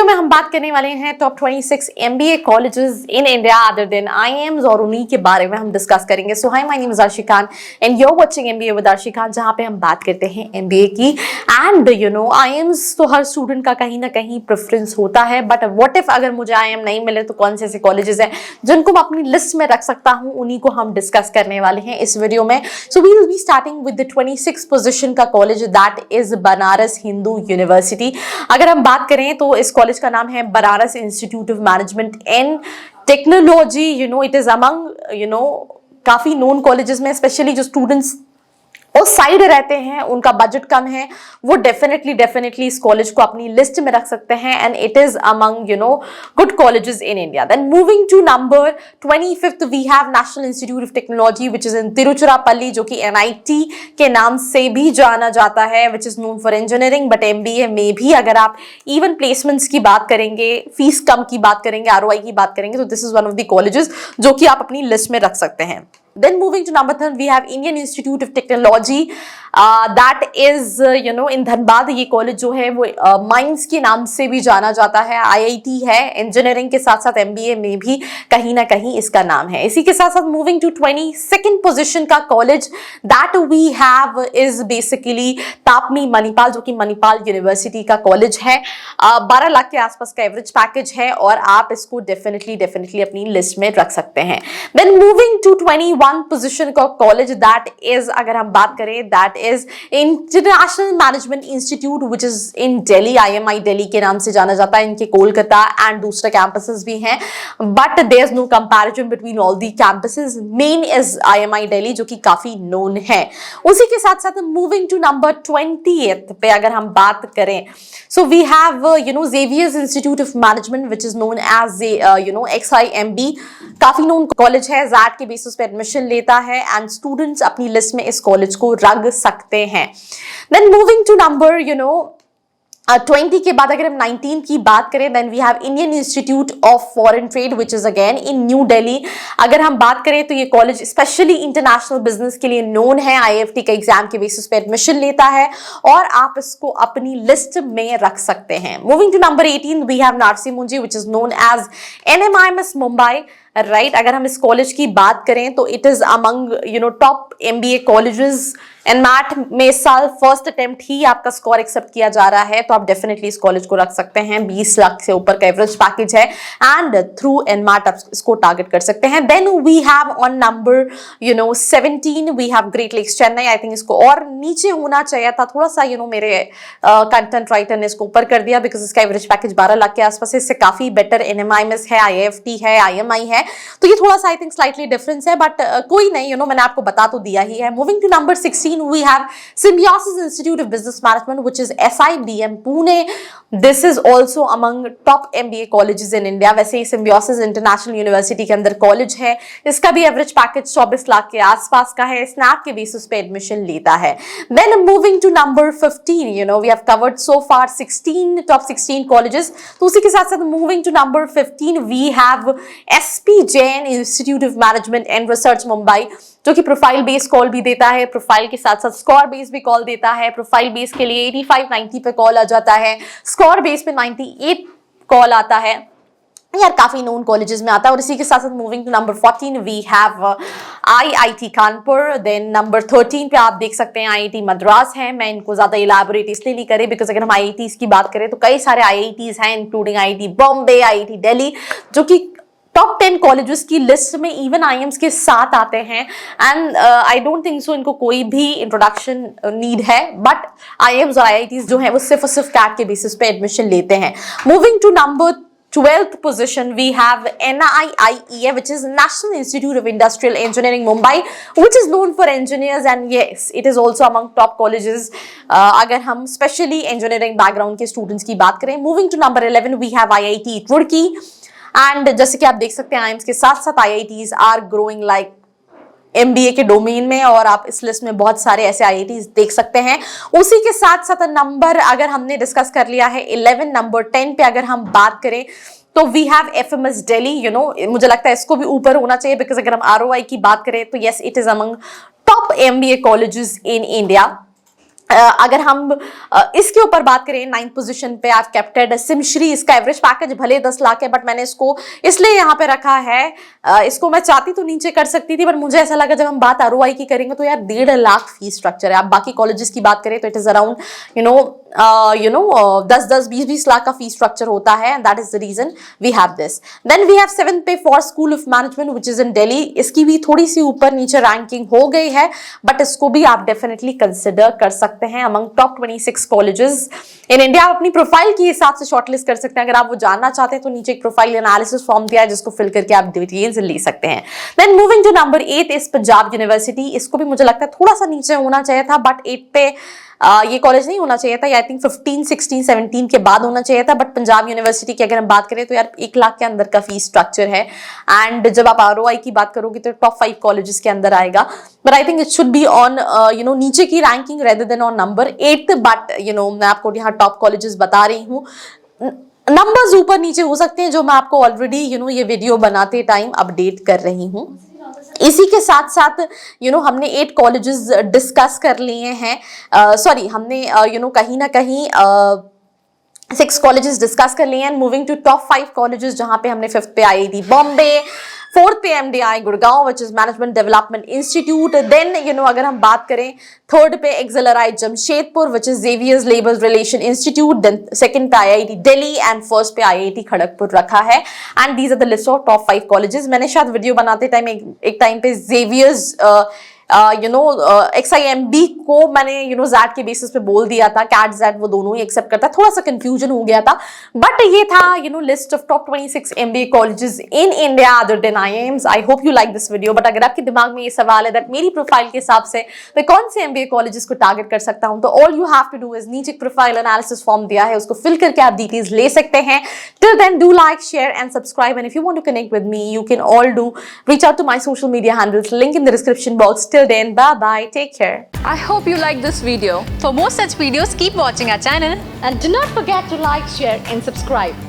में हम बात करने वाले हैं top 26 MBA colleges in India other than IIMs और उन्हीं के बारे में हम डिस्कस करेंगे। So hi, my name is Arshi Khan and you are watching MBA with Arshi Khan, जहां पे हम बात करते हैं MBA की। एंड IIMs तो हर स्टूडेंट का कहीं ना कहीं प्रेफरेंस होता है, बट व्हाट इफ अगर मुझे IIM नहीं मिले तो कौन से ऐसे कॉलेजेस हैं जिनको मैं अपनी लिस्ट में रख सकता हूं, उन्हीं को हम डिस्कस करने वाले हैं इस वीडियो में। So we will be starting with the 26 position का college, that is Banaras Hindu university. अगर हम बात करें तो इस कॉलेज का नाम है Banaras institute of management and technology. It is among काफी नोन कॉलेजेस में, स्पेशली जो स्टूडेंट्स उस साइड रहते हैं, उनका बजट कम है, वो डेफिनेटली इस कॉलेज को अपनी लिस्ट में रख सकते हैं। And it is among good colleges in India. Then moving to number 25 we have national institute of technology which is in Tiruchirappalli, जो कि NIT के नाम से भी जाना जाता है, विच is known for engineering. But MBA में भी अगर आप इवन प्लेसमेंट्स की बात करेंगे, फीस कम की बात करेंगे, ROI की बात करेंगे, तो this is one of the colleges जो कि आप अपनी लिस्ट में रख सकते हैं। Then moving to number 10, we have Indian Institute of Technology, that is in Dhanbad। ये कॉलेज जो है वो माइंस के नाम से भी जाना जाता है, IIT है। इंजीनियरिंग के साथ साथ MBA में भी कहीं ना कहीं इसका नाम है। इसी के साथ साथ मूविंग टू 22nd पोजीशन का college that we have is basically TAPMI Manipal, जो कि मणिपाल यूनिवर्सिटी का कॉलेज है। 12 लाख के आसपास का एवरेज पैकेज है और आप इसको डेफिनेटली अपनी लिस्ट में रख सकते हैं। देन मूविंग टू 21 पोजीशन का कॉलेज दैट इज, अगर हम बात करें, that is international management institute which is in Delhi. IMI Delhi के नाम से जाना जाता है। इनके कोलकाता एंड दूसरे कैंपसेस भी हैं, but there is no comparison between all the campuses. Main is IMI Delhi, जो कि काफी नोन है। उसी के साथ साथ मूविंग टू नंबर 20th पे अगर हम बात करें, so we have Xavier's institute of management which is known as XIMB। काफी नोन कॉलेज है, ZAT के बेसिस पे एडमिशन लेता है एंड स्टूडेंट्स अपनी लिस्ट में इस कॉलेज को रख सकते हैं। देन मूविंग टू नंबर 20 के बाद अगर हम 19 की बात करें, then we have Indian institute of foreign trade which is again in new Delhi. अगर हम बात करें तो ये कॉलेज स्पेशली इंटरनेशनल बिजनेस के लिए नोन है। IFT का एग्जाम के बेसिस पे एडमिशन लेता है और आप इसको अपनी लिस्ट में रख सकते हैं। Moving to number 18 we have Narsee Monjee which is known as NMIMS Mumbai, right. अगर हम इस कॉलेज की बात करें तो it is among top MBA colleges and MAT में इस साल फर्स्ट अटेम्प्ट ही आपका स्कोर एक्सेप्ट किया जा रहा है, तो आप डेफिनेटली इस कॉलेज को रख सकते हैं। 20 लाख से ऊपर का एवरेज पैकेज है एंड थ्रू NMAT आप इसको टारगेट कर सकते हैं। Then we have on number 17 we have great lakes Chennai. I think इसको और नीचे होना चाहिए था, थोड़ा सा मेरे कंटेंट राइटर ने इसको ऊपर कर दिया बिकॉज इसका एवरेज पैकेज 12 लाख के आसपास है। इससे काफी बेटर NMIMS है, IFT है, IMI है, तो ये थोड़ा सा आई थिंक स्लाइटली डिफरेंस है, बट कोई नहीं, मैंने आपको बता तो दिया ही है। Moving to number 16 we have Symbiosis Institute of Business Management which is SIBM Pune. This is also among top MBA colleges in India। वैसे ही Symbiosis इंटरनेशनल यूनिवर्सिटी के अंदर कॉलेज है। इसका भी एवरेज पैकेज 24 लाख के आसपास का है। स्नैप के बेसिस पे एडमिशन लेता है। Then moving to number 15, we have covered so far 16 top 16 colleges। तो उसी के साथ साथ moving to number 15 we have SP Jain Institute of Management and Research Mumbai, जो कि प्रोफाइल बेस कॉल भी देता है, प्रोफाइल के साथ साथ स्कोर बेस भी कॉल देता है। प्रोफाइल बेस के लिए 85-90 पे कॉल आ जाता है, स्कोर बेस पे 98 कॉल आता है। यार काफी नोन कॉलेजेस में आता है। और इसी के साथ साथ moving to number 14 we have IIT Kanpur. Then number 13 पे आप देख सकते हैं IIT मद्रास है। मैं इनको ज्यादा इलैबोरेट इसलिए नहीं करें बिकॉज अगर हम IITs की बात करें तो कई सारे IITs हैं, including IIT Bombay, IIT Delhi, जो कि टॉप 10 कॉलेजेस की लिस्ट में इवन IIMs के साथ आते हैं। And I don't think so इनको कोई भी इंट्रोडक्शन नीड है, बट IIMs और IITs जो है वो सिर्फ और सिर्फ कैट के बेसिस पे एडमिशन लेते हैं। Moving to number 12th position we have NIIEA which is National Institute of Industrial Engineering Mumbai which is known for engineers and yes it is also among top colleges अगर हम specially engineering background के students की बात करें। Moving to number 11 we have IIT Roorkee and जैसे कि आप देख सकते हैं IIMs के साथ साथ IITs are growing like MBA के डोमेन में, और आप इस लिस्ट में बहुत सारे ऐसे IITs देख सकते हैं। उसी के साथ साथ नंबर अगर हमने डिस्कस कर लिया है 11, नंबर 10 पे अगर हम बात करें तो वी हैव FMS दिल्ली। मुझे लगता है इसको भी ऊपर होना चाहिए बिकॉज अगर हम ROI की बात करें तो yes it is among top MBA colleges in India. अगर हम इसके ऊपर बात करें 9th पोजीशन पे आई कैप्टेड सिमश्री, इसका एवरेज पैकेज भले 10 लाख है बट मैंने इसको इसलिए यहाँ पे रखा है, इसको मैं चाहती तो नीचे कर सकती थी बट मुझे ऐसा लगा जब हम बात ROI की करेंगे तो यार 1.5 लाख फीस स्ट्रक्चर है। आप बाकी कॉलेजेस की बात करें तो इट इज अराउंड 10-20 लाख का फीस स्ट्रक्चर होता है, and that is the reason we have this. Then we have 7th पे FORE school of management which is in Delhi, इसकी भी थोड़ी सी ऊपर नीचे रैंकिंग हो गई है बट इसको भी आप डेफिनेटली कंसिडर कर सकते हैं among top 26 colleges in India. आप अपनी प्रोफाइल के हिसाब से शॉर्टलिस्ट कर सकते हैं, अगर आप वो जानना चाहते हैं तो नीचे एक प्रोफाइल एनालिसिस फॉर्म दिया है जिसको फिल करके आप डिटेल्स ले सकते हैं। Then moving to number 8 is Punjab university, इसको भी मुझे लगता है थोड़ा सा नीचे होना चाहिए था बट 8 पे ये कॉलेज नहीं होना चाहिए था, आई थिंक 15, 16, 17 के बाद होना चाहिए था, बट पंजाब यूनिवर्सिटी की अगर हम बात करें तो यार 1 लाख के अंदर का फीस स्ट्रक्चर है, एंड जब आप ROI की बात करोगे तो टॉप 5 कॉलेजेस के अंदर आएगा, but I think it should be on नीचे की ranking rather than on number 8, but मैं आपको यहाँ टॉप कॉलेजेस बता रही हूँ, नंबर्स ऊपर नीचे हो सकते हैं जो मैं आपको ऑलरेडी ये वीडियो बनाते टाइम अपडेट कर रही हूँ। इसी के साथ साथ हमने 8 कॉलेजेस डिस्कस कर लिए हैं, सॉरी हमने कहीं ना कहीं 6 कॉलेजेस डिस्कस कर लिए हैं। मूविंग टू टॉप 5 कॉलेजेस जहां पे हमने 5th पे IIT बॉम्बे, 4th पे MDI Gurgaon which is management development institute, then अगर हम बात करें 3rd पे XLRI Jamshedpur which is Xavier's labour relation institute, then 2nd पे IIT दिल्ली एंड 1st पे IIT खड़गपुर रखा है, and these are the list of top 5 colleges. मैंने शायद वीडियो बनाते टाइम एक टाइम पे जेवियर्स XIMB को मैंने जैट के बेसिस पे बोल दिया था, कैट जैट वो दोनों ही एक्सेप्ट करता है, थोड़ा सा कंफ्यूजन हो गया था, बट ये था list of top 26 MBA colleges in India other than IIMs। I hope you like this video, but अगर आपके दिमाग में ये सवाल है दैट मेरी प्रोफाइल के हिसाब से मैं कौन से MBA कॉलेजेस को टारगेट कर सकता हूं, तो all you have to do is नीचे प्रोफाइल एनालिसिस फॉर्म दिया है, उसको फिल करके आप डिटेल्स ले सकते हैं। Till then do like, share and subscribe, and if you want to connect with me you can all do reach out to my social media handles, link in the description box. Till then, bye bye, take care. I hope you like this video. For more such videos, keep watching our channel. And do not forget to like, share and subscribe.